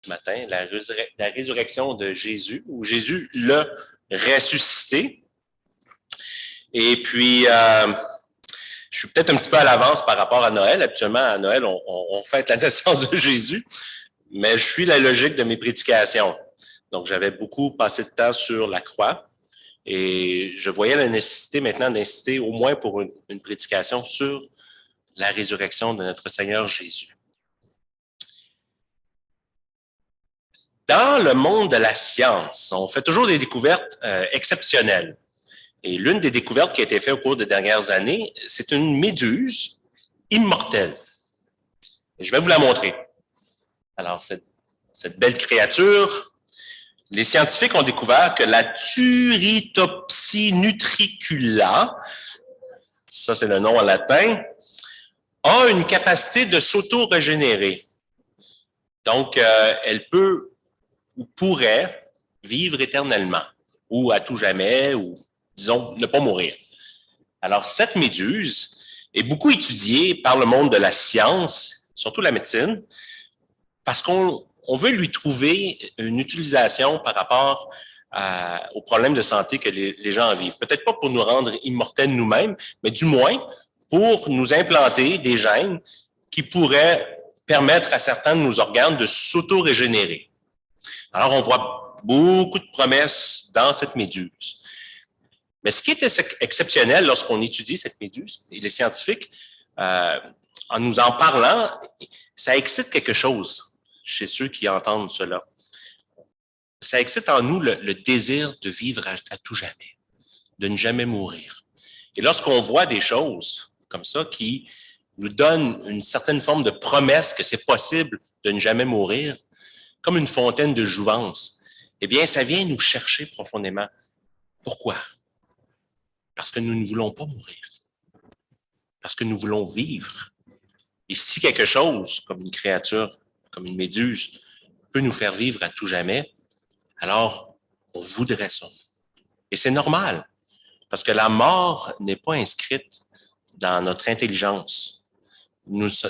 ce matin, la résurrection de Jésus, où Jésus l'a ressuscité. Et puis, je suis peut-être un petit peu à l'avance par rapport à Noël. Habituellement, à Noël, on fête la naissance de Jésus, mais je suis la logique de mes prédications. Donc, j'avais beaucoup passé de temps sur la croix et je voyais la nécessité maintenant d'insister au moins pour une prédication sur la résurrection de notre Seigneur Jésus. Dans le monde de la science, on fait toujours des découvertes exceptionnelles. Et l'une des découvertes qui a été faite au cours des dernières années, c'est une méduse immortelle. Et je vais vous la montrer. Alors, cette belle créature, les scientifiques ont découvert que la Turritopsis nutricula, ça c'est le nom en latin, a une capacité de s'auto-régénérer. Donc, elle peut ou pourrait vivre éternellement, ou à tout jamais, ou disons, ne pas mourir. Alors, cette méduse est beaucoup étudiée par le monde de la science, surtout la médecine, parce qu'on veut lui trouver une utilisation par rapport aux problèmes de santé que les gens vivent. Peut-être pas pour nous rendre immortels nous-mêmes, mais du moins pour nous implanter des gènes qui pourraient permettre à certains de nos organes de s'auto-régénérer. Alors, on voit beaucoup de promesses dans cette méduse. Mais ce qui est exceptionnel lorsqu'on étudie cette méduse, et les scientifiques, en nous en parlant, ça excite quelque chose chez ceux qui entendent cela. Ça excite en nous le désir de vivre à tout jamais, de ne jamais mourir. Et lorsqu'on voit des choses comme ça qui nous donnent une certaine forme de promesse que c'est possible de ne jamais mourir, comme une fontaine de jouvence, eh bien, ça vient nous chercher profondément. Pourquoi? Parce que nous ne voulons pas mourir. Parce que nous voulons vivre. Et si quelque chose, comme une créature, comme une méduse, peut nous faire vivre à tout jamais, alors on voudrait ça. Et c'est normal, parce que la mort n'est pas inscrite dans notre intelligence.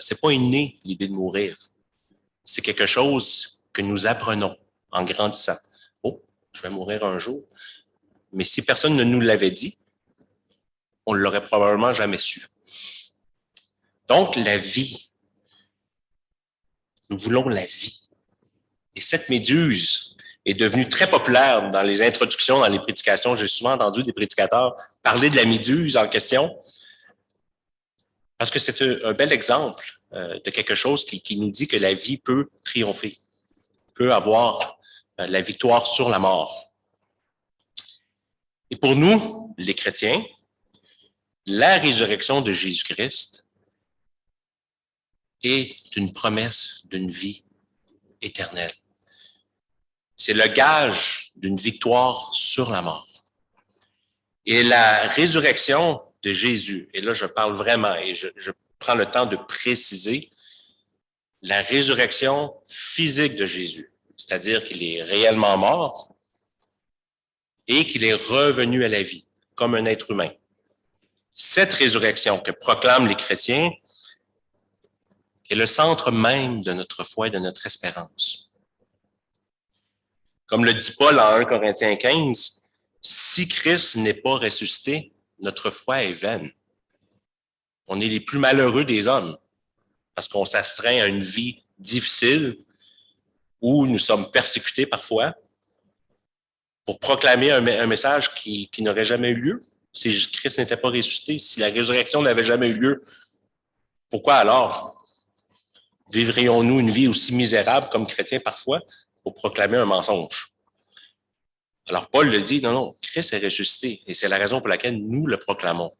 C'est pas inné, l'idée de mourir. C'est quelque chose que nous apprenons en grandissant. Oh, je vais mourir un jour. Mais si personne ne nous l'avait dit, on ne l'aurait probablement jamais su. Donc, la vie. Nous voulons la vie. Et cette méduse est devenue très populaire dans les introductions, dans les prédications. J'ai souvent entendu des prédicateurs parler de la méduse en question parce que c'est un bel exemple de quelque chose qui nous dit que la vie peut triompher, peut avoir la victoire sur la mort. Et pour nous, les chrétiens, la résurrection de Jésus-Christ est une promesse d'une vie éternelle. C'est le gage d'une victoire sur la mort. Et la résurrection de Jésus, et là je parle vraiment, et je prends le temps de préciser, la résurrection physique de Jésus, c'est-à-dire qu'il est réellement mort et qu'il est revenu à la vie, comme un être humain. Cette résurrection que proclament les chrétiens est le centre même de notre foi et de notre espérance. Comme le dit Paul en 1 Corinthiens 15, si Christ n'est pas ressuscité, notre foi est vaine. On est les plus malheureux des hommes parce qu'on s'astreint à une vie difficile où nous sommes persécutés parfois pour proclamer un message qui n'aurait jamais eu lieu si Christ n'était pas ressuscité, si la résurrection n'avait jamais eu lieu. Pourquoi alors vivrions-nous une vie aussi misérable comme chrétiens parfois pour proclamer un mensonge? Alors Paul le dit, non, Christ est ressuscité et c'est la raison pour laquelle nous le proclamons.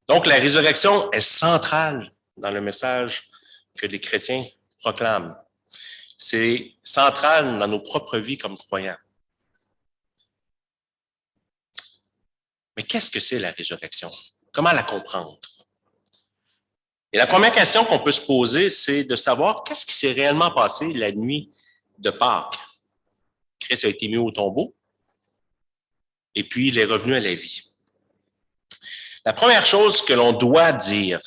Donc la résurrection est centrale dans le message que les chrétiens proclament. C'est central dans nos propres vies comme croyants. Mais qu'est-ce que c'est la résurrection? Comment la comprendre? Et la première question qu'on peut se poser, c'est de savoir qu'est-ce qui s'est réellement passé la nuit de Pâques. Christ a été mis au tombeau et puis il est revenu à la vie. La première chose que l'on doit dire,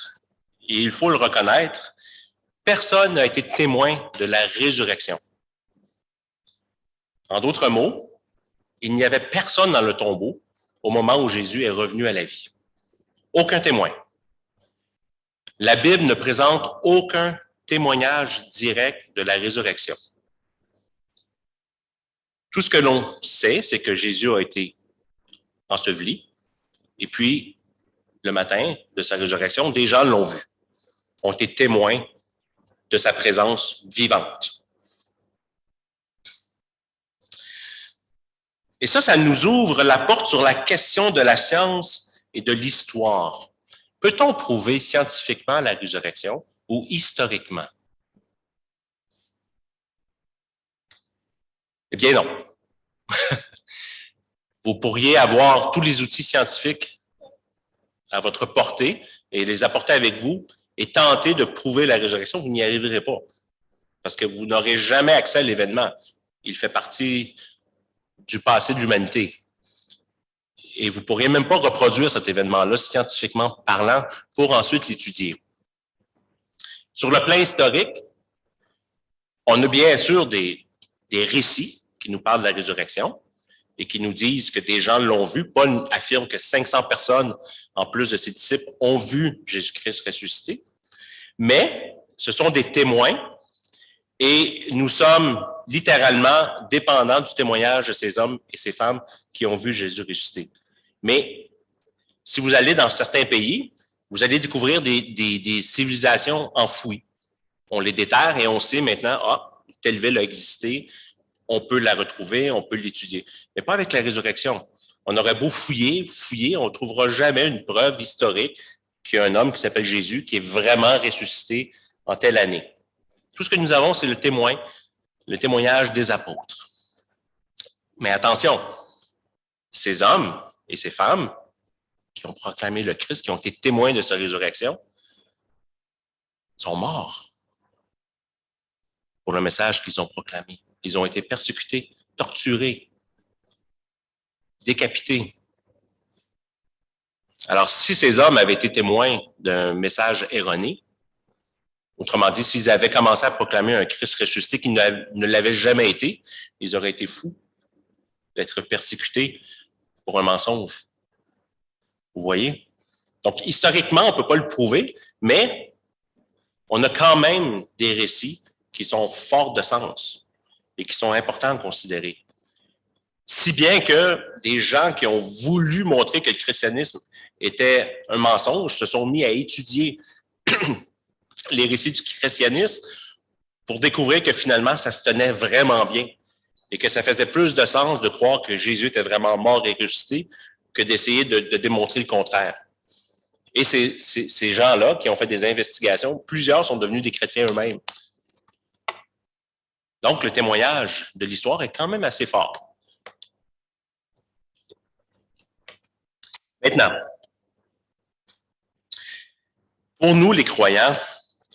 et il faut le reconnaître, Personne n'a été témoin de la résurrection. En d'autres mots, il n'y avait personne dans le tombeau au moment où Jésus est revenu à la vie. Aucun témoin. La Bible ne présente aucun témoignage direct de la résurrection. Tout ce que l'on sait, c'est que Jésus a été enseveli, et puis, le matin de sa résurrection, des gens l'ont vu, ont été témoins de sa présence vivante. Et ça nous ouvre la porte sur la question de la science et de l'histoire. Peut-on prouver scientifiquement la résurrection ou historiquement? Eh bien non. Vous pourriez avoir tous les outils scientifiques à votre portée et les apporter avec vous et tenter de prouver la résurrection, vous n'y arriverez pas. Parce que vous n'aurez jamais accès à l'événement. Il fait partie du passé de l'humanité. Et vous ne pourriez même pas reproduire cet événement-là scientifiquement parlant pour ensuite l'étudier. Sur le plan historique, on a bien sûr des récits qui nous parlent de la résurrection et qui nous disent que des gens l'ont vu. Paul affirme que 500 personnes, en plus de ses disciples, ont vu Jésus-Christ ressuscité. Mais ce sont des témoins et nous sommes littéralement dépendants du témoignage de ces hommes et ces femmes qui ont vu Jésus ressuscité. Mais si vous allez dans certains pays, vous allez découvrir des civilisations enfouies. On les déterre et on sait maintenant, telle ville a existé, on peut la retrouver, on peut l'étudier. Mais pas avec la résurrection. On aurait beau fouiller, on ne trouvera jamais une preuve historique qu'il y a un homme qui s'appelle Jésus qui est vraiment ressuscité en telle année. Tout ce que nous avons, c'est le témoignage des apôtres. Mais attention, ces hommes et ces femmes qui ont proclamé le Christ, qui ont été témoins de sa résurrection, sont morts pour le message qu'ils ont proclamé. Ils ont été persécutés, torturés, décapités. Alors, si ces hommes avaient été témoins d'un message erroné, autrement dit, s'ils avaient commencé à proclamer un Christ ressuscité qui ne l'avait jamais été, ils auraient été fous d'être persécutés pour un mensonge. Vous voyez? Donc, historiquement, on ne peut pas le prouver, mais on a quand même des récits qui sont forts de sens et qui sont importants à considérer. Si bien que des gens qui ont voulu montrer que le christianisme était un mensonge se sont mis à étudier les récits du christianisme pour découvrir que finalement, ça se tenait vraiment bien et que ça faisait plus de sens de croire que Jésus était vraiment mort et ressuscité que d'essayer de démontrer le contraire. Et ces gens-là qui ont fait des investigations, plusieurs sont devenus des chrétiens eux-mêmes. Donc, le témoignage de l'histoire est quand même assez fort. Maintenant, pour nous, les croyants,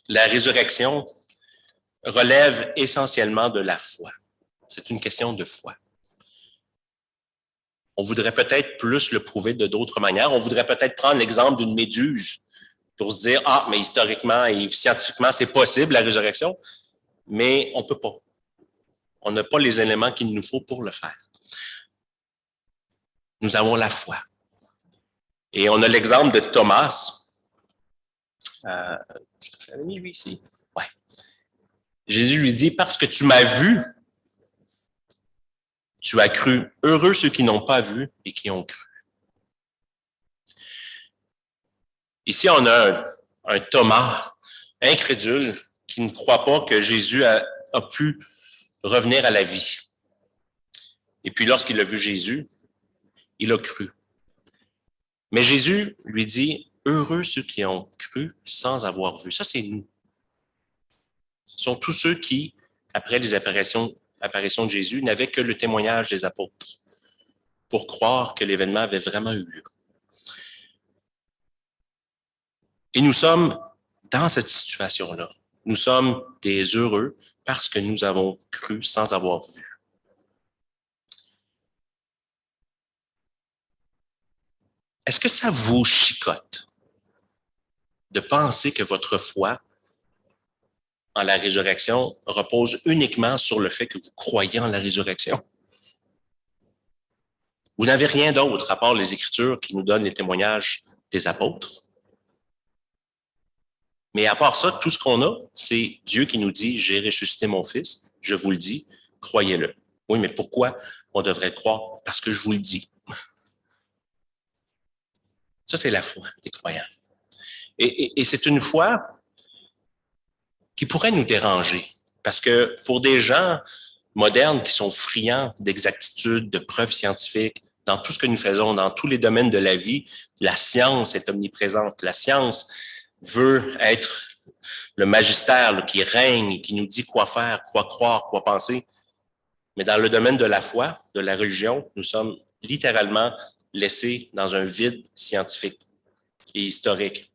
la résurrection relève essentiellement de la foi. C'est une question de foi. On voudrait peut-être plus le prouver de d'autres manières. On voudrait peut-être prendre l'exemple d'une méduse pour se dire, mais historiquement et scientifiquement, c'est possible, la résurrection, mais on ne peut pas. On n'a pas les éléments qu'il nous faut pour le faire. Nous avons la foi. Et on a l'exemple de Thomas. J'avais mis lui ici. Ouais. Jésus lui dit, parce que tu m'as vu, tu as cru. Heureux ceux qui n'ont pas vu et qui ont cru. Ici, on a un Thomas incrédule qui ne croit pas que Jésus a pu revenir à la vie. Et puis, lorsqu'il a vu Jésus, il a cru. Mais Jésus lui dit, heureux ceux qui ont cru sans avoir vu. Ça, c'est nous. Ce sont tous ceux qui, après les apparitions de Jésus, n'avaient que le témoignage des apôtres pour croire que l'événement avait vraiment eu lieu. Et nous sommes dans cette situation-là. Nous sommes des heureux parce que nous avons cru sans avoir vu. Est-ce que ça vous chicote de penser que votre foi en la résurrection repose uniquement sur le fait que vous croyez en la résurrection. Vous n'avez rien d'autre à part les Écritures qui nous donnent les témoignages des apôtres. Mais à part ça, tout ce qu'on a, c'est Dieu qui nous dit « J'ai ressuscité mon Fils, je vous le dis, croyez-le ». Oui, mais pourquoi on devrait le croire? Parce que je vous le dis. Ça, c'est la foi des croyants. Et c'est une foi qui pourrait nous déranger. Parce que pour des gens modernes qui sont friands d'exactitude, de preuves scientifiques, dans tout ce que nous faisons, dans tous les domaines de la vie, la science est omniprésente. La science veut être le magistère qui règne et qui nous dit quoi faire, quoi croire, quoi penser. Mais dans le domaine de la foi, de la religion, nous sommes littéralement laissés dans un vide scientifique et historique.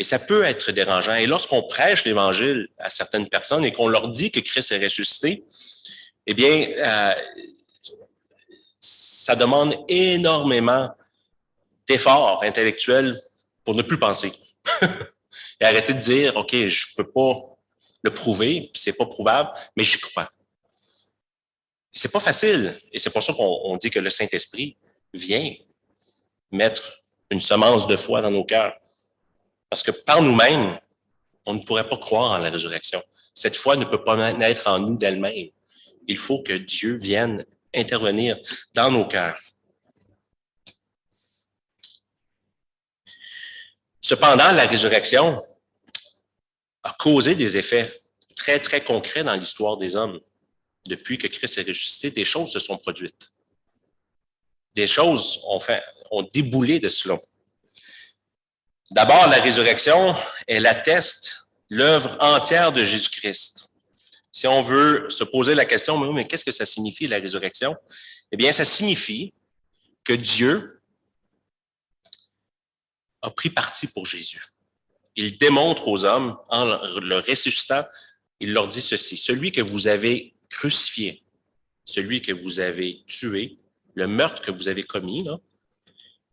Et ça peut être dérangeant. Et lorsqu'on prêche l'Évangile à certaines personnes et qu'on leur dit que Christ est ressuscité, eh bien, ça demande énormément d'efforts intellectuels pour ne plus penser. Et arrêter de dire, OK, je ne peux pas le prouver, puis c'est pas prouvable, mais j'y crois. C'est pas facile. Et c'est pour ça qu'on dit que le Saint-Esprit vient mettre une semence de foi dans nos cœurs. Parce que par nous-mêmes, on ne pourrait pas croire en la résurrection. Cette foi ne peut pas naître en nous d'elle-même. Il faut que Dieu vienne intervenir dans nos cœurs. Cependant, la résurrection a causé des effets très, très concrets dans l'histoire des hommes. Depuis que Christ est ressuscité, des choses se sont produites. Des choses ont déboulé de cela. D'abord, la résurrection, elle atteste l'œuvre entière de Jésus-Christ. Si on veut se poser la question, mais qu'est-ce que ça signifie, la résurrection? Eh bien, ça signifie que Dieu a pris parti pour Jésus. Il démontre aux hommes, en le ressuscitant, il leur dit ceci, « Celui que vous avez crucifié, celui que vous avez tué, le meurtre que vous avez commis, là,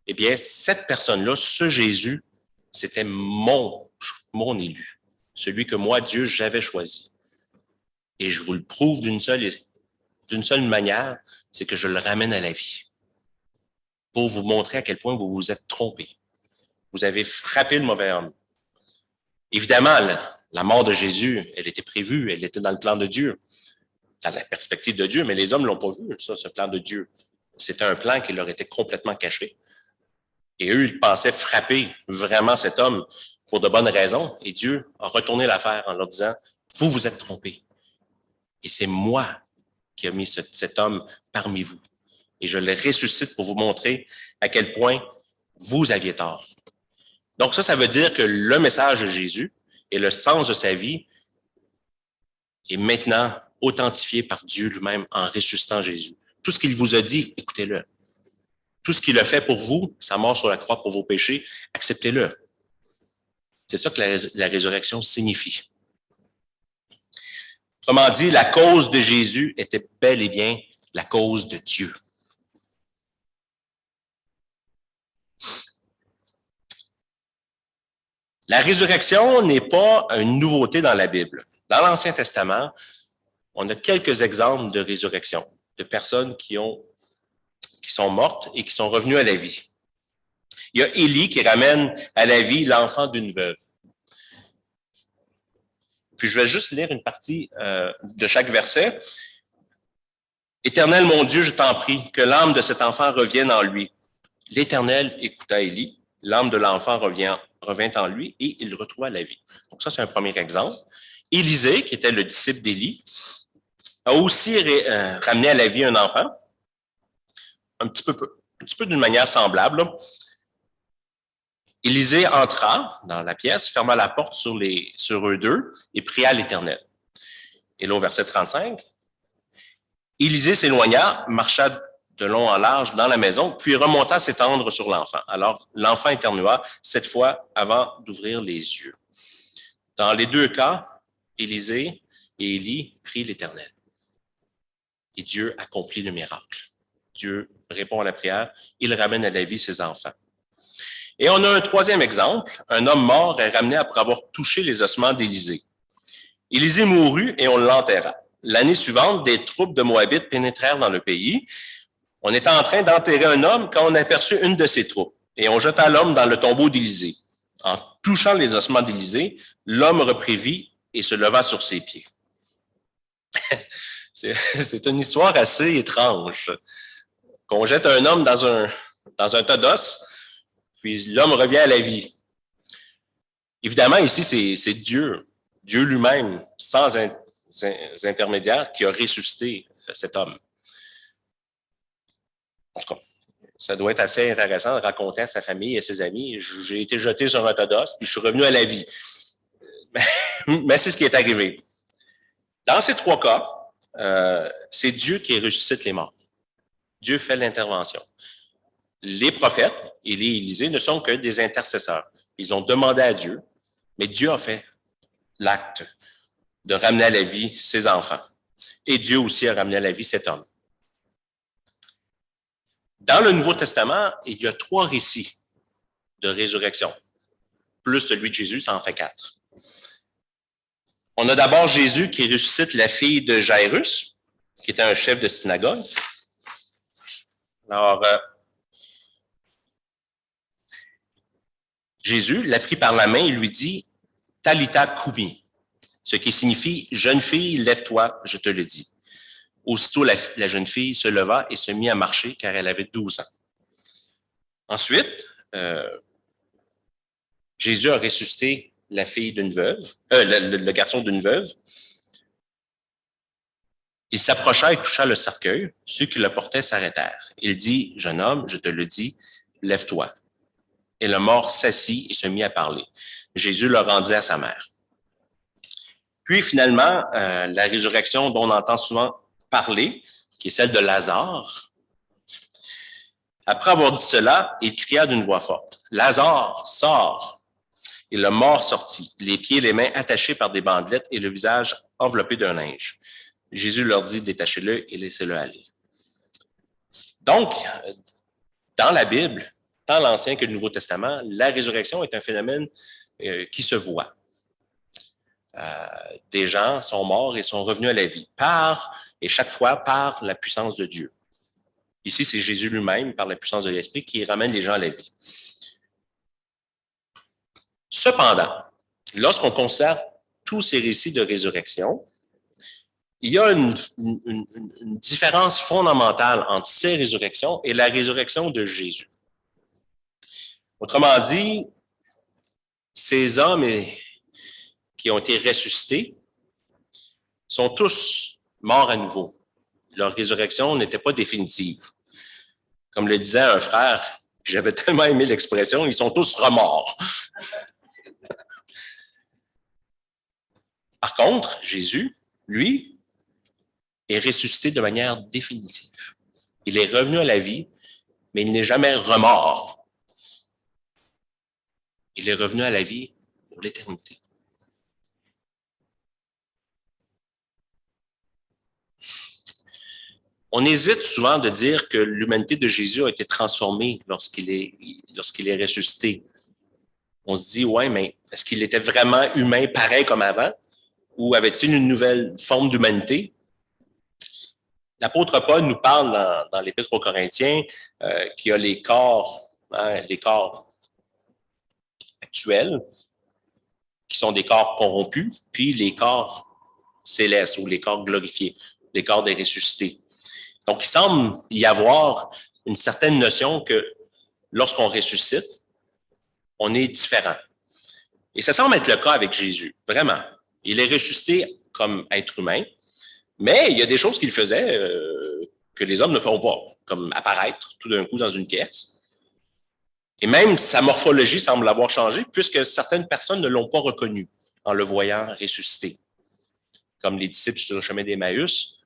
eh bien, cette personne-là, ce Jésus, c'était mon élu, celui que moi, Dieu, j'avais choisi. Et je vous le prouve d'une seule manière, c'est que je le ramène à la vie. Pour vous montrer à quel point vous vous êtes trompé. Vous avez frappé le mauvais homme. Évidemment, la mort de Jésus, elle était prévue, elle était dans le plan de Dieu, dans la perspective de Dieu, mais les hommes ne l'ont pas vu, ça, ce plan de Dieu. C'était un plan qui leur était complètement caché. Et eux, ils pensaient frapper vraiment cet homme pour de bonnes raisons. Et Dieu a retourné l'affaire en leur disant, vous vous êtes trompés. Et c'est moi qui ai mis cet homme parmi vous. Et je le ressuscite pour vous montrer à quel point vous aviez tort. Donc ça veut dire que le message de Jésus et le sens de sa vie est maintenant authentifié par Dieu lui-même en ressuscitant Jésus. Tout ce qu'il vous a dit, écoutez-le. Tout ce qu'il a fait pour vous, sa mort sur la croix pour vos péchés, acceptez-le. C'est ça que la résurrection signifie. Autrement dit, la cause de Jésus était bel et bien la cause de Dieu. La résurrection n'est pas une nouveauté dans la Bible. Dans l'Ancien Testament, on a quelques exemples de résurrection, de personnes qui sont mortes et qui sont revenues à la vie. Il y a Élie qui ramène à la vie l'enfant d'une veuve. Puis je vais juste lire une partie de chaque verset. « Éternel, mon Dieu, je t'en prie, que l'âme de cet enfant revienne en lui. L'Éternel écouta Élie, l'âme de l'enfant revint en lui et il retrouva la vie. » Donc ça, c'est un premier exemple. Élisée, qui était le disciple d'Élie, a aussi ramené à la vie un enfant, un petit peu d'une manière semblable. Là. Élisée entra dans la pièce, ferma la porte sur eux deux et pria l'Éternel. Et là, au verset 35, Élisée s'éloigna, marcha de long en large dans la maison, puis remonta s'étendre sur l'enfant. Alors, l'enfant éternua, cette fois, avant d'ouvrir les yeux. Dans les deux cas, Élisée et Élie prient l'Éternel. Et Dieu accomplit le miracle. Dieu répond à la prière, il ramène à la vie ses enfants. Et on a un troisième exemple. Un homme mort est ramené après avoir touché les ossements d'Élisée. Élisée mourut et on l'enterra. L'année suivante, des troupes de Moabites pénétrèrent dans le pays. On était en train d'enterrer un homme quand on aperçut une de ses troupes. Et on jeta l'homme dans le tombeau d'Élisée. En touchant les ossements d'Élisée, l'homme reprit vie et se leva sur ses pieds. C'est une histoire assez étrange. Qu'on jette un homme dans un tas d'os, puis l'homme revient à la vie. Évidemment, ici, c'est Dieu lui-même, sans intermédiaire, qui a ressuscité cet homme. En tout cas, ça doit être assez intéressant de raconter à sa famille et à ses amis, j'ai été jeté sur un tas d'os, puis je suis revenu à la vie. Mais c'est ce qui est arrivé. Dans ces trois cas, c'est Dieu qui ressuscite les morts. Dieu fait l'intervention. Les prophètes et les Élisée ne sont que des intercesseurs. Ils ont demandé à Dieu, mais Dieu a fait l'acte de ramener à la vie ses enfants. Et Dieu aussi a ramené à la vie cet homme. Dans le Nouveau Testament, il y a 3 récits de résurrection. Plus celui de Jésus, ça en fait 4. On a d'abord Jésus qui ressuscite la fille de Jairus, qui était un chef de synagogue. Alors, Jésus l'a pris par la main et lui dit « Talitha koumi », ce qui signifie « Jeune fille, lève-toi, je te le dis ». Aussitôt, la jeune fille se leva et se mit à marcher car elle avait 12 ans. Ensuite, Jésus a ressuscité la fille d'une veuve, le garçon d'une veuve. Il s'approcha et toucha le cercueil. Ceux qui le portaient s'arrêtèrent. Il dit, « Jeune homme, je te le dis, lève-toi. » Et le mort s'assit et se mit à parler. Jésus le rendit à sa mère. Puis finalement, la résurrection dont on entend souvent parler, qui est celle de Lazare. Après avoir dit cela, il cria d'une voix forte, « Lazare, sors !» Et le mort sortit, les pieds et les mains attachés par des bandelettes et le visage enveloppé d'un linge. Jésus leur dit, « Détachez-le et laissez-le aller. » Donc, dans la Bible, tant l'Ancien que le Nouveau Testament, la résurrection est un phénomène qui se voit. Des gens sont morts et sont revenus à la vie, et chaque fois par la puissance de Dieu. Ici, c'est Jésus lui-même, par la puissance de l'Esprit, qui ramène les gens à la vie. Cependant, lorsqu'on considère tous ces récits de résurrection, il y a une différence fondamentale entre ces résurrections et la résurrection de Jésus. Autrement dit, ces hommes qui ont été ressuscités sont tous morts à nouveau. Leur résurrection n'était pas définitive. Comme le disait un frère, j'avais tellement aimé l'expression, ils sont tous remords. Par contre, Jésus, lui, est ressuscité de manière définitive. Il est revenu à la vie, mais il n'est jamais remort. Il est revenu à la vie pour l'éternité. On hésite souvent de dire que l'humanité de Jésus a été transformée lorsqu'il est ressuscité. On se dit, ouais, mais est-ce qu'il était vraiment humain pareil comme avant? Ou avait-il une nouvelle forme d'humanité? L'apôtre Paul nous parle dans l'Épître aux Corinthiens qu'il y a les corps actuels, qui sont des corps corrompus, puis les corps célestes ou les corps glorifiés, les corps des ressuscités. Donc, il semble y avoir une certaine notion que lorsqu'on ressuscite, on est différent. Et ça semble être le cas avec Jésus, vraiment. Il est ressuscité comme être humain, mais il y a des choses qu'il faisait que les hommes ne feront pas, comme apparaître tout d'un coup dans une pièce. Et même sa morphologie semble avoir changé, puisque certaines personnes ne l'ont pas reconnu en le voyant ressuscité, comme les disciples sur le chemin d'Emmaüs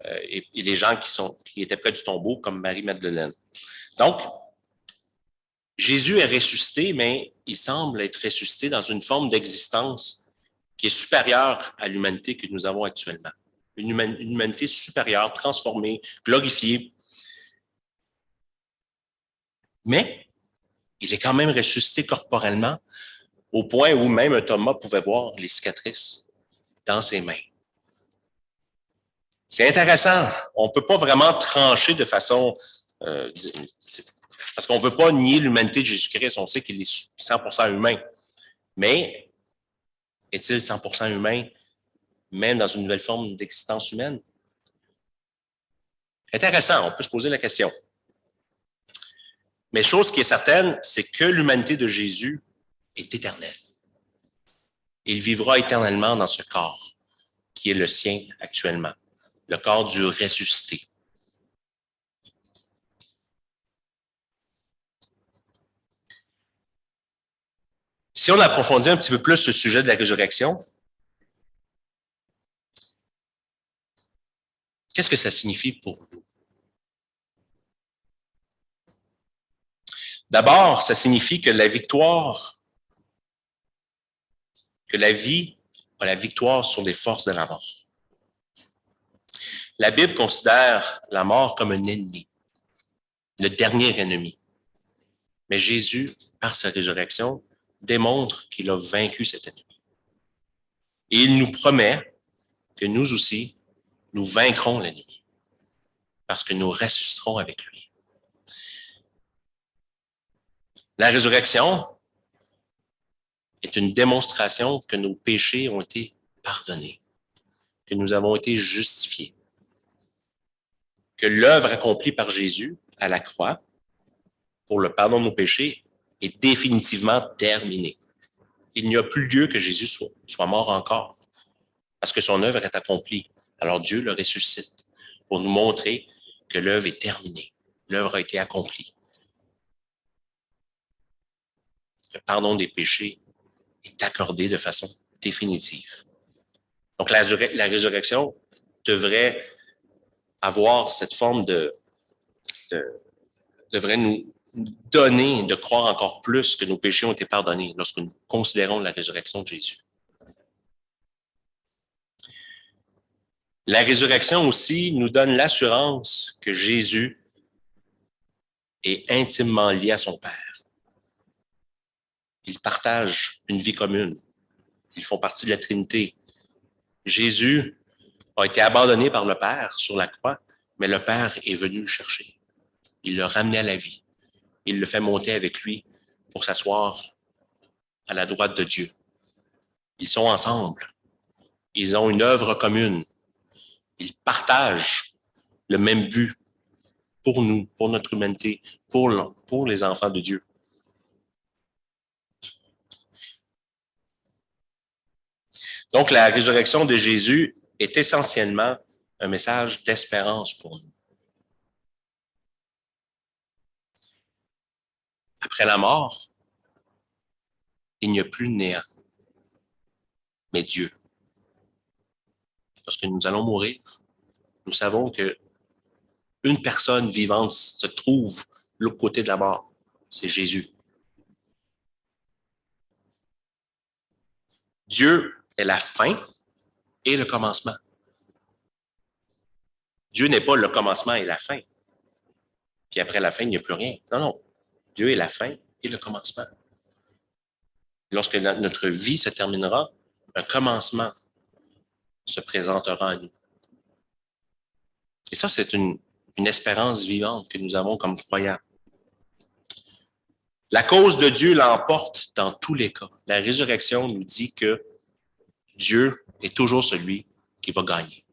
et les gens qui étaient près du tombeau, comme Marie-Madeleine. Donc, Jésus est ressuscité, mais il semble être ressuscité dans une forme d'existence qui est supérieure à l'humanité que nous avons actuellement. Une humanité supérieure, transformée, glorifiée. Mais il est quand même ressuscité corporellement, au point où même un Thomas pouvait voir les cicatrices dans ses mains. C'est intéressant. On ne peut pas vraiment trancher de façon... parce qu'on ne veut pas nier l'humanité de Jésus-Christ. On sait qu'il est 100% humain. Mais est-il 100% humain, même dans une nouvelle forme d'existence humaine? Intéressant, on peut se poser la question. Mais chose qui est certaine, c'est que l'humanité de Jésus est éternelle. Il vivra éternellement dans ce corps qui est le sien actuellement, le corps du ressuscité. Si on approfondit un petit peu plus ce sujet de la résurrection, qu'est-ce que ça signifie pour nous? D'abord, ça signifie que la victoire, que la vie a la victoire sur les forces de la mort. La Bible considère la mort comme un ennemi, le dernier ennemi. Mais Jésus, par sa résurrection, démontre qu'il a vaincu cet ennemi. Et il nous promet que nous aussi, nous vaincrons l'ennemi, parce que nous ressusciterons avec lui. La résurrection est une démonstration que nos péchés ont été pardonnés, que nous avons été justifiés, que l'œuvre accomplie par Jésus à la croix pour le pardon de nos péchés est définitivement terminée. Il n'y a plus lieu que Jésus soit mort encore, parce que son œuvre est accomplie. Alors Dieu le ressuscite pour nous montrer que l'œuvre est terminée, l'œuvre a été accomplie. Le pardon des péchés est accordé de façon définitive. Donc la résurrection devrait avoir cette forme devrait nous donner de croire encore plus que nos péchés ont été pardonnés lorsque nous considérons la résurrection de Jésus. La résurrection aussi nous donne l'assurance que Jésus est intimement lié à son Père. Ils partagent une vie commune. Ils font partie de la Trinité. Jésus a été abandonné par le Père sur la croix, mais le Père est venu le chercher. Il l'a ramené à la vie. Il le fait monter avec lui pour s'asseoir à la droite de Dieu. Ils sont ensemble. Ils ont une œuvre commune. Ils partagent le même but pour nous, pour notre humanité, pour les enfants de Dieu. Donc, la résurrection de Jésus est essentiellement un message d'espérance pour nous. Après la mort, il n'y a plus de néant, mais Dieu. Lorsque nous allons mourir, nous savons que une personne vivante se trouve de l'autre côté de la mort. C'est Jésus. Dieu est la fin et le commencement. Dieu n'est pas le commencement et la fin. Puis après la fin, il n'y a plus rien. Non, non. Dieu est la fin et le commencement. Lorsque notre vie se terminera, un commencement se présentera à nous. Et ça, c'est une espérance vivante que nous avons comme croyants. La cause de Dieu l'emporte dans tous les cas. La résurrection nous dit que Dieu est toujours celui qui va gagner.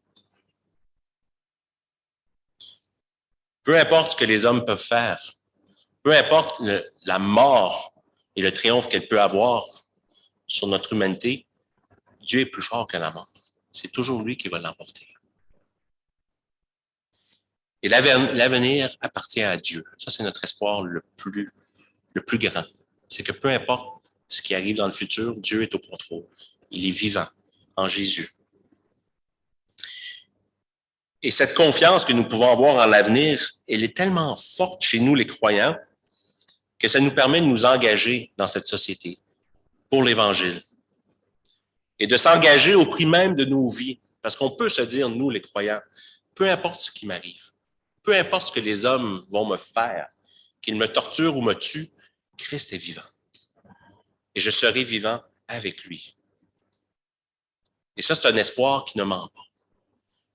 Peu importe ce que les hommes peuvent faire, peu importe la mort et le triomphe qu'elle peut avoir sur notre humanité, Dieu est plus fort que la mort. C'est toujours lui qui va l'emporter. Et l'avenir appartient à Dieu. Ça, c'est notre espoir le plus grand. C'est que peu importe ce qui arrive dans le futur, Dieu est au contrôle. Il est vivant en Jésus. Et cette confiance que nous pouvons avoir en l'avenir, elle est tellement forte chez nous, les croyants, que ça nous permet de nous engager dans cette société pour l'Évangile. Et de s'engager au prix même de nos vies. Parce qu'on peut se dire, nous, les croyants, peu importe ce qui m'arrive, peu importe ce que les hommes vont me faire, qu'ils me torturent ou me tuent, Christ est vivant. Et je serai vivant avec lui. Et ça, c'est un espoir qui ne ment pas.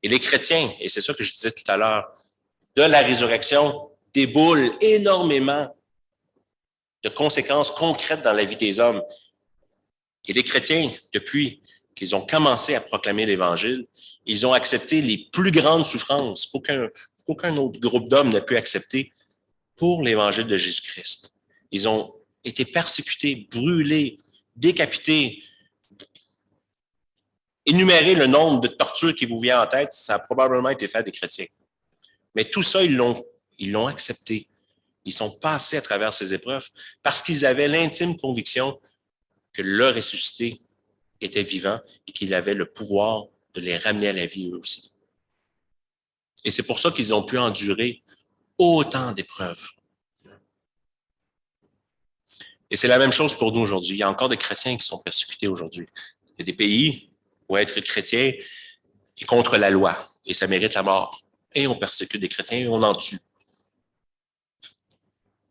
Et les chrétiens, et c'est ça que je disais tout à l'heure, de la résurrection déboule énormément de conséquences concrètes dans la vie des hommes. Et les chrétiens, depuis qu'ils ont commencé à proclamer l'Évangile, ils ont accepté les plus grandes souffrances qu'aucun autre groupe d'hommes n'a pu accepter pour l'Évangile de Jésus-Christ. Ils ont été persécutés, brûlés, décapités. Énumérer le nombre de tortures qui vous vient en tête, ça a probablement été fait des chrétiens. Mais tout ça, ils l'ont accepté. Ils sont passés à travers ces épreuves parce qu'ils avaient l'intime conviction que le ressuscité était vivant et qu'il avait le pouvoir de les ramener à la vie eux aussi. Et c'est pour ça qu'ils ont pu endurer autant d'épreuves. Et c'est la même chose pour nous aujourd'hui. Il y a encore des chrétiens qui sont persécutés aujourd'hui. Il y a des pays où être chrétien est contre la loi et ça mérite la mort. Et on persécute des chrétiens et on en tue.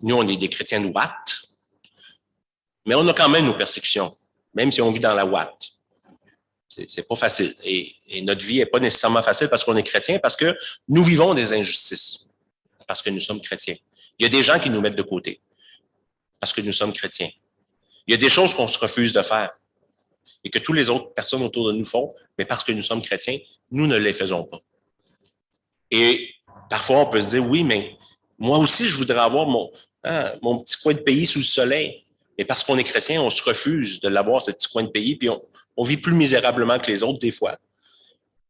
Nous, on est des chrétiens de Watt, mais on a quand même nos persécutions, même si on vit dans la Watt. C'est pas facile. Et notre vie n'est pas nécessairement facile parce qu'on est chrétien, parce que nous vivons des injustices, parce que nous sommes chrétiens. Il y a des gens qui nous mettent de côté, parce que nous sommes chrétiens. Il y a des choses qu'on se refuse de faire et que toutes les autres personnes autour de nous font, mais parce que nous sommes chrétiens, nous ne les faisons pas. Et parfois, on peut se dire, oui, mais moi aussi, je voudrais avoir mon petit coin de pays sous le soleil. Mais parce qu'on est chrétien, on se refuse de l'avoir, ce petit coin de pays, puis on vit plus misérablement que les autres des fois.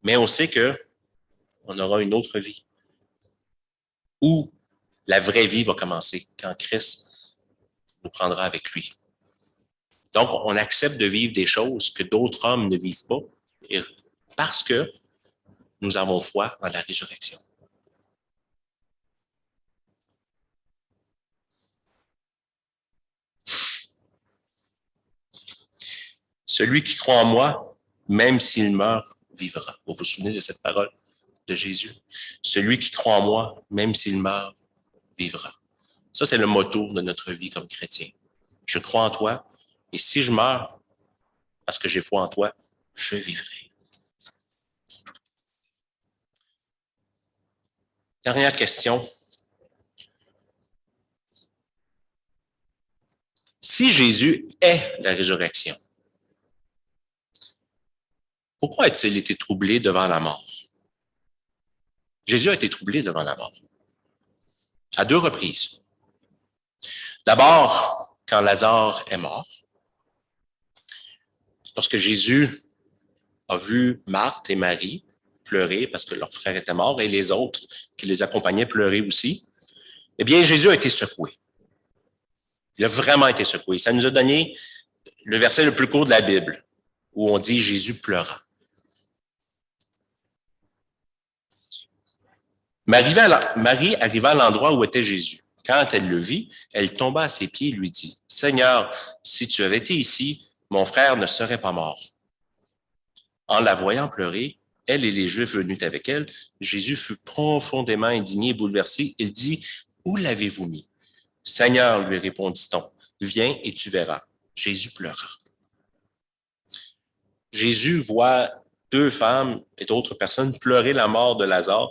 Mais on sait qu'on aura une autre vie où la vraie vie va commencer quand Christ nous prendra avec lui. Donc, on accepte de vivre des choses que d'autres hommes ne vivent pas parce que nous avons foi en la résurrection. Celui qui croit en moi, même s'il meurt, vivra. Vous vous souvenez de cette parole de Jésus? Celui qui croit en moi, même s'il meurt, vivra. Ça, c'est le motto de notre vie comme chrétien. Je crois en toi, et si je meurs, parce que j'ai foi en toi, je vivrai. Dernière question. Si Jésus est la résurrection, pourquoi a-t-il été troublé devant la mort? Jésus a été troublé devant la mort. À 2 reprises. D'abord, quand Lazare est mort, lorsque Jésus a vu Marthe et Marie pleurer parce que leur frère était mort et les autres qui les accompagnaient pleurer aussi, eh bien, Jésus a été secoué. Il a vraiment été secoué. Ça nous a donné le verset le plus court de la Bible, où on dit Jésus pleura. Marie arriva à l'endroit où était Jésus. Quand elle le vit, elle tomba à ses pieds et lui dit, « Seigneur, si tu avais été ici, mon frère ne serait pas mort. » En la voyant pleurer, elle et les Juifs venus avec elle, Jésus fut profondément indigné et bouleversé. Il dit, « Où l'avez-vous mis? » « Seigneur, lui répondit-on, viens et tu verras. » Jésus pleura. Jésus voit 2 femmes et d'autres personnes pleurer la mort de Lazare.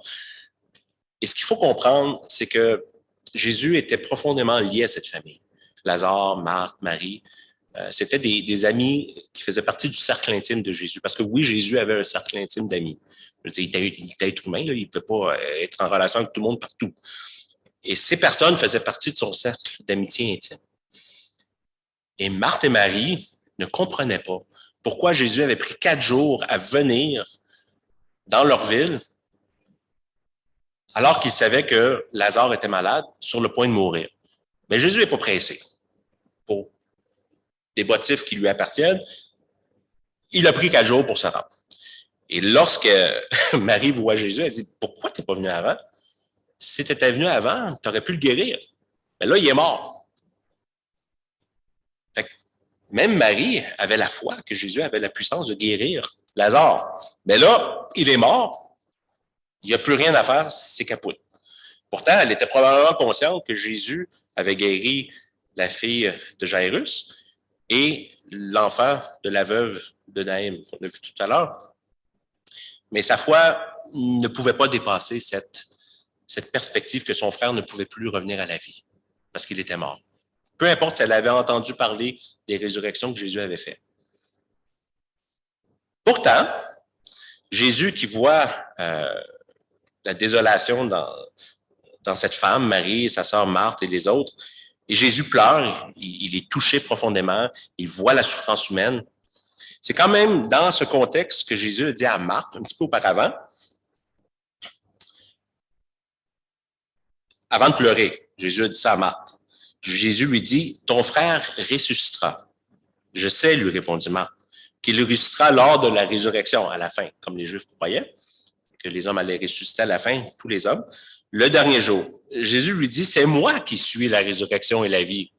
Et ce qu'il faut comprendre, c'est que Jésus était profondément lié à cette famille. Lazare, Marthe, Marie, c'était des amis qui faisaient partie du cercle intime de Jésus. Parce que oui, Jésus avait un cercle intime d'amis. Il était être humain, là, il ne pouvait pas être en relation avec tout le monde partout. Et ces personnes faisaient partie de son cercle d'amitié intime. Et Marthe et Marie ne comprenaient pas pourquoi Jésus avait pris 4 jours à venir dans leur ville alors qu'ils savaient que Lazare était malade, sur le point de mourir. Mais Jésus n'est pas pressé. Pour des motifs qui lui appartiennent, il a pris 4 jours pour se rendre. Et lorsque Marie voit Jésus, elle dit, « Pourquoi tu n'es pas venu avant? Si tu étais venu avant, tu aurais pu le guérir. Mais là, il est mort. » Fait que même Marie avait la foi que Jésus avait la puissance de guérir Lazare. Mais là, il est mort. Il n'y a plus rien à faire, c'est capote. Pourtant, elle était probablement consciente que Jésus avait guéri la fille de Jairus et l'enfant de la veuve de Naïm, qu'on a vu tout à l'heure. Mais sa foi ne pouvait pas dépasser cette perspective que son frère ne pouvait plus revenir à la vie parce qu'il était mort. Peu importe si elle avait entendu parler des résurrections que Jésus avait faites. Pourtant, Jésus qui voit la désolation dans cette femme, Marie, sa sœur Marthe et les autres, et Jésus pleure, il est touché profondément, il voit la souffrance humaine. C'est quand même dans ce contexte que Jésus a dit à Marthe, un petit peu auparavant, avant de pleurer, Jésus a dit ça à Marthe. Jésus lui dit, ton frère ressuscitera. Je sais, lui répondit Marthe, qu'il ressuscitera lors de la résurrection à la fin, comme les Juifs croyaient, que les hommes allaient ressusciter à la fin, tous les hommes, le dernier jour. Jésus lui dit, c'est moi qui suis la résurrection et la vie.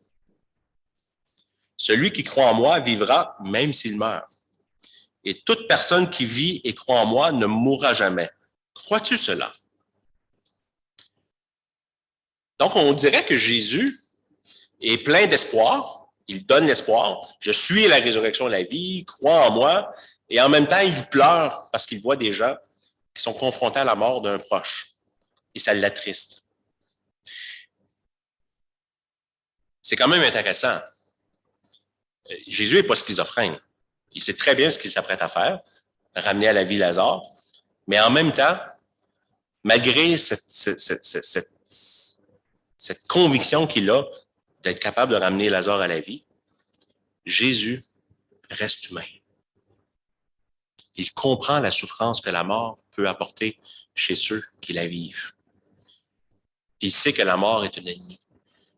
Celui qui croit en moi vivra même s'il meurt. Et toute personne qui vit et croit en moi ne mourra jamais. Crois-tu cela? Donc, on dirait que Jésus est plein d'espoir. Il donne l'espoir. Je suis la résurrection et la vie, crois en moi. Et en même temps, il pleure parce qu'il voit des gens qui sont confrontés à la mort d'un proche. Et ça l'attriste. C'est quand même intéressant. Jésus n'est pas schizophrène. Il sait très bien ce qu'il s'apprête à faire, ramener à la vie Lazare. Mais en même temps, malgré cette conviction qu'il a d'être capable de ramener Lazare à la vie, Jésus reste humain. Il comprend la souffrance que la mort peut apporter chez ceux qui la vivent. Il sait que la mort est un ennemi,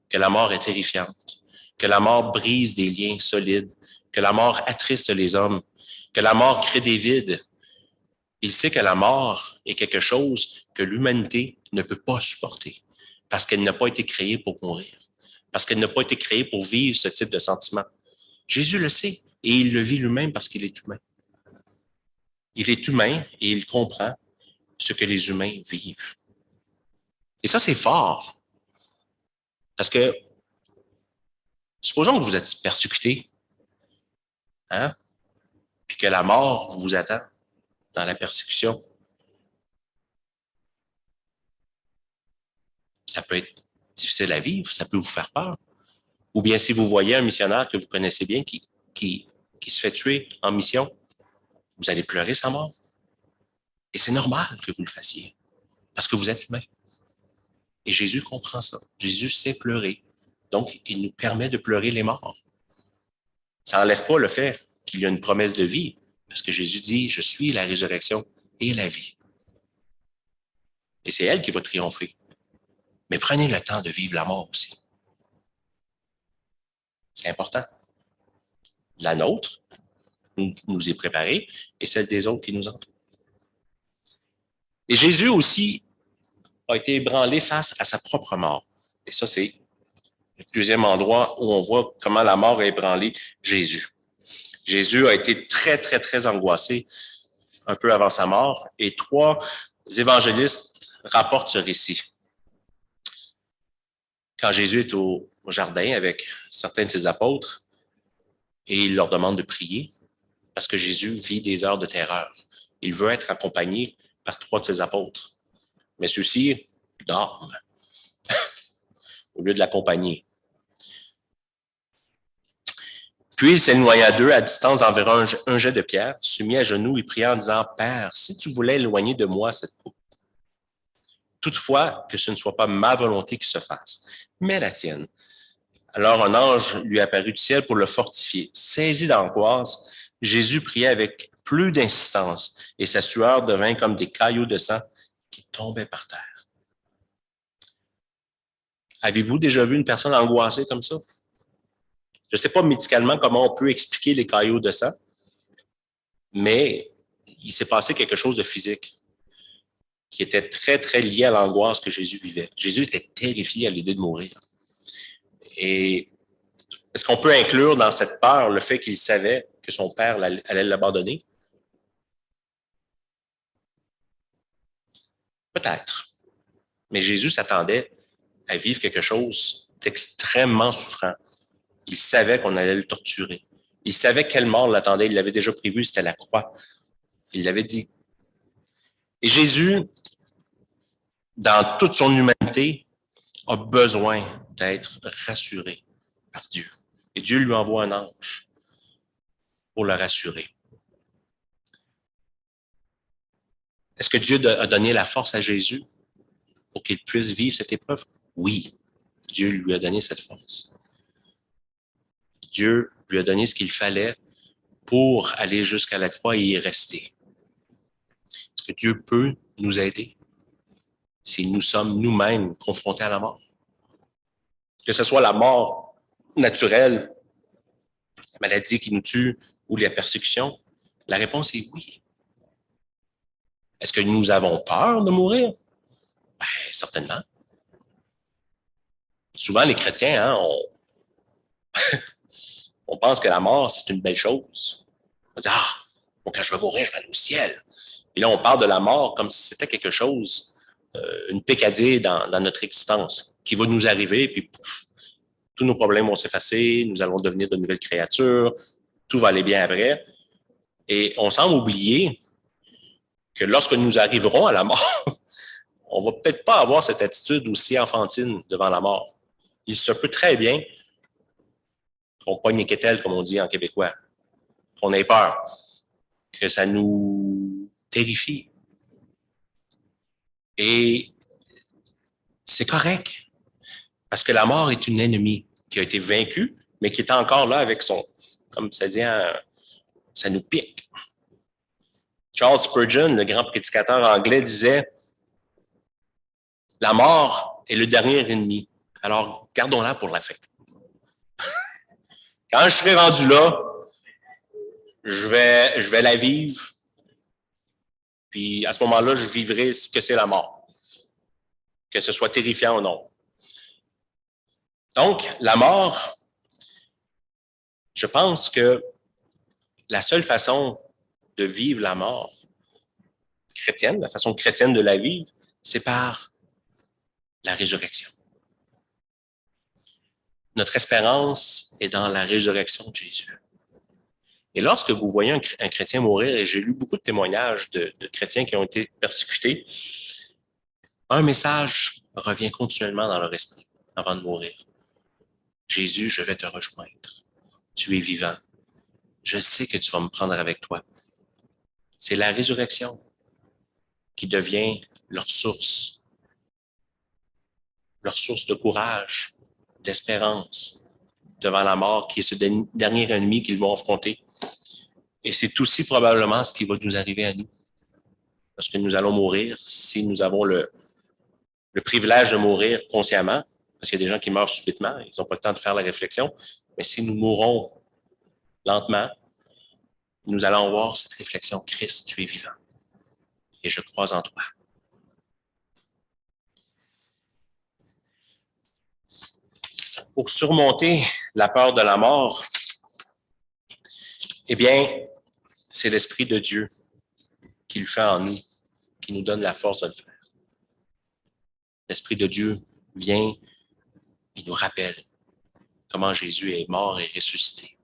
que la mort est terrifiante, que la mort brise des liens solides, que la mort attriste les hommes, que la mort crée des vides. Il sait que la mort est quelque chose que l'humanité ne peut pas supporter parce qu'elle n'a pas été créée pour mourir, parce qu'elle n'a pas été créée pour vivre ce type de sentiment. Jésus le sait et il le vit lui-même parce qu'il est humain. Il est humain et il comprend ce que les humains vivent. Et ça, c'est fort. Parce que, supposons que vous êtes persécuté, hein, puis que la mort vous attend dans la persécution. Ça peut être difficile à vivre, ça peut vous faire peur. Ou bien si vous voyez un missionnaire que vous connaissez bien qui se fait tuer en mission, vous allez pleurer sa mort. Et c'est normal que vous le fassiez, parce que vous êtes humain. Et Jésus comprend ça. Jésus sait pleurer. Donc, il nous permet de pleurer les morts. Ça n'enlève pas le fait qu'il y a une promesse de vie, parce que Jésus dit, je suis la résurrection et la vie. Et c'est elle qui va triompher. Mais prenez le temps de vivre la mort aussi. C'est important. La nôtre nous est préparée et celle des autres qui nous entourent. Et Jésus aussi a été ébranlé face à sa propre mort. Et ça, c'est le deuxième endroit où on voit comment la mort a ébranlé Jésus. Jésus a été très, très, très angoissé un peu avant sa mort et 3 évangélistes rapportent ce récit. Quand Jésus est au jardin avec certains de ses apôtres et il leur demande de prier parce que Jésus vit des heures de terreur. Il veut être accompagné par 3 de ses apôtres. Mais ceux-ci dorment au lieu de l'accompagner. Puis il s'éloigna d'eux à distance d'environ un jet de pierre, se mit à genoux et pria en disant, « Père, si tu voulais éloigner de moi cette coupe, toutefois que ce ne soit pas ma volonté qui se fasse, mais la tienne. » Alors un ange lui apparut du ciel pour le fortifier. Saisi d'angoisse, Jésus priait avec plus d'insistance et sa sueur devint comme des caillots de sang qui tombaient par terre. Avez-vous déjà vu une personne angoissée comme ça? Je ne sais pas médicalement comment on peut expliquer les caillots de sang, mais il s'est passé quelque chose de physique qui était très, très lié à l'angoisse que Jésus vivait. Jésus était terrifié à l'idée de mourir. Et est-ce qu'on peut inclure dans cette peur le fait qu'il savait que son père allait l'abandonner? Peut-être. Mais Jésus s'attendait à vivre quelque chose d'extrêmement souffrant. Il savait qu'on allait le torturer. Il savait quelle mort l'attendait. Il l'avait déjà prévu, c'était la croix. Il l'avait dit. Et Jésus, dans toute son humanité, a besoin d'être rassuré par Dieu. Et Dieu lui envoie un ange pour le rassurer. Est-ce que Dieu a donné la force à Jésus pour qu'il puisse vivre cette épreuve? Oui, Dieu lui a donné cette force. Dieu lui a donné ce qu'il fallait pour aller jusqu'à la croix et y rester. Est-ce que Dieu peut nous aider si nous sommes nous-mêmes confrontés à la mort? Que ce soit la mort naturelle, la maladie qui nous tue ou la persécution, la réponse est oui. Est-ce que nous avons peur de mourir? Ben, certainement. Souvent, les chrétiens, on pense que la mort, c'est une belle chose. On dit, quand je vais mourir, je vais aller au ciel. Et là, on parle de la mort comme si c'était quelque chose, une pécadille dans notre existence, qui va nous arriver, puis pouf, tous nos problèmes vont s'effacer, nous allons devenir de nouvelles créatures, tout va aller bien après. Et on semble oublier que lorsque nous arriverons à la mort, on va peut-être pas avoir cette attitude aussi enfantine devant la mort. Il se peut très bien qu'on pogne les quételles, comme on dit en québécois, qu'on ait peur, que ça nous terrifie. Et c'est correct, parce que la mort est une ennemie qui a été vaincue, mais qui est encore là avec son, comme ça dit, ça nous pique. Charles Spurgeon, le grand prédicateur anglais, disait « La mort est le dernier ennemi, alors gardons-la pour la fin. » Quand je serai rendu là, je vais la vivre, puis à ce moment-là, je vivrai ce que c'est la mort, que ce soit terrifiant ou non. Donc, la mort, je pense que la seule façon de vivre la mort chrétienne, la façon chrétienne de la vivre, c'est par la résurrection. Notre espérance est dans la résurrection de Jésus. Et lorsque vous voyez un chrétien mourir, et j'ai lu beaucoup de témoignages de chrétiens qui ont été persécutés, un message revient continuellement dans leur esprit avant de mourir. Jésus, je vais te rejoindre. Tu es vivant. Je sais que tu vas me prendre avec toi. C'est la résurrection qui devient leur source de courage, d'espérance devant la mort qui est ce dernier ennemi qu'ils vont affronter. Et c'est aussi probablement ce qui va nous arriver à nous. Lorsque nous allons mourir, si nous avons le privilège de mourir consciemment, parce qu'il y a des gens qui meurent subitement, ils n'ont pas le temps de faire la réflexion, mais si nous mourons lentement, nous allons avoir cette réflexion, Christ, tu es vivant, et je crois en toi. Pour surmonter la peur de la mort, eh bien, c'est l'Esprit de Dieu qui le fait en nous, qui nous donne la force de le faire. L'Esprit de Dieu vient et nous rappelle comment Jésus est mort et ressuscité.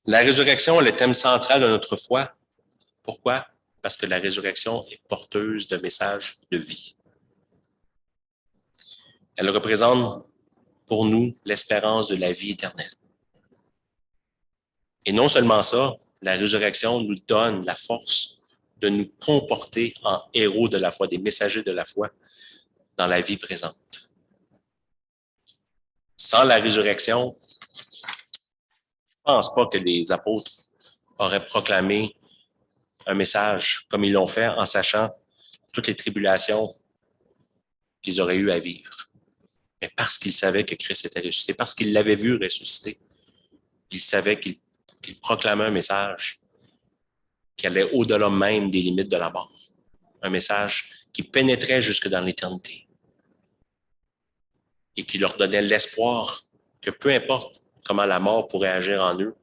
La résurrection est le thème central de notre foi. Pourquoi? Parce que la résurrection est porteuse de messages de vie. Elle représente pour nous l'espérance de la vie éternelle. Et non seulement ça, la résurrection nous donne la force de nous comporter en héros de la foi, des messagers de la foi dans la vie présente. Sans la résurrection, je ne pense pas que les apôtres auraient proclamé un message comme ils l'ont fait en sachant toutes les tribulations qu'ils auraient eu à vivre. Mais parce qu'ils savaient que Christ était ressuscité, parce qu'ils l'avaient vu ressusciter, ils savaient qu'il proclamait un message qui allait au-delà même des limites de la mort. Un message qui pénétrait jusque dans l'éternité et qui leur donnait l'espoir que peu importe comment la mort pourrait agir en eux,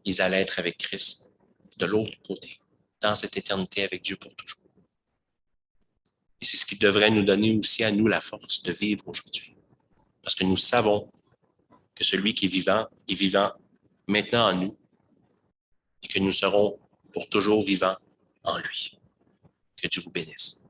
ils allaient être avec Christ de l'autre côté, dans cette éternité avec Dieu pour toujours. Et c'est ce qui devrait nous donner aussi à nous la force de vivre aujourd'hui. Parce que nous savons que celui qui est vivant maintenant en nous et que nous serons pour toujours vivants en lui. Que Dieu vous bénisse.